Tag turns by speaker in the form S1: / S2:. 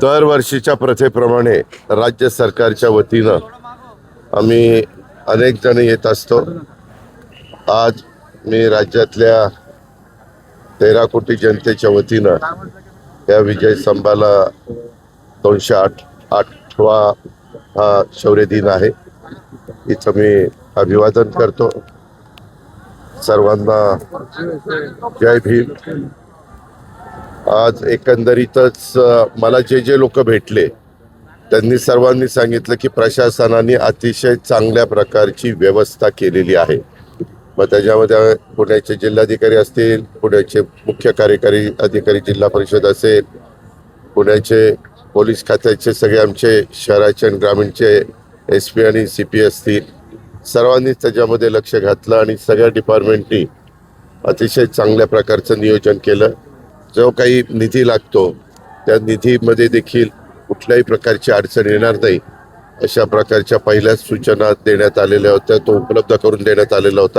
S1: दरवर्षीच्या प्रथेप्रमाणे राज्य सरकारच्या वतीनं आम्ही अनेक जण येत असतो. आज मी राज्यातल्या 13 कोटी जनतेच्या वतीनं या विजय स्तंभाला 208वा हा शौर्य दिन आहे. इथं मी अभिवादन करतो. सर्वांना जय भीम. आज एकंदरीतच मला जे लोक भेटले त्यांनी सर्वांनी सांगितलं की प्रशासनाने अतिशय चांगल्या प्रकारची व्यवस्था केलेली आहे. मग त्याच्यामध्ये पुण्याचे जिल्हाधिकारी असतील, पुण्याचे मुख्य कार्यकारी अधिकारी जिल्हा परिषद असेल, पुण्याचे पोलीस खात्याचे सगळे आमचे शहराचे आणि ग्रामीणचे SP आणि CP असतील, सर्वांनीच त्याच्यामध्ये लक्ष घातलं आणि सगळ्या डिपार्टमेंटनी अतिशय चांगल्या प्रकारचं नियोजन केलं. जो काही निधी लागतो त्या निधीमध्ये देखील कुठल्याही प्रकारची अडचण येणार नाही अशा प्रकारच्या पहिल्याच सूचना देण्यात आलेल्या होत्या. तो उपलब्ध करून देण्यात आलेला होता.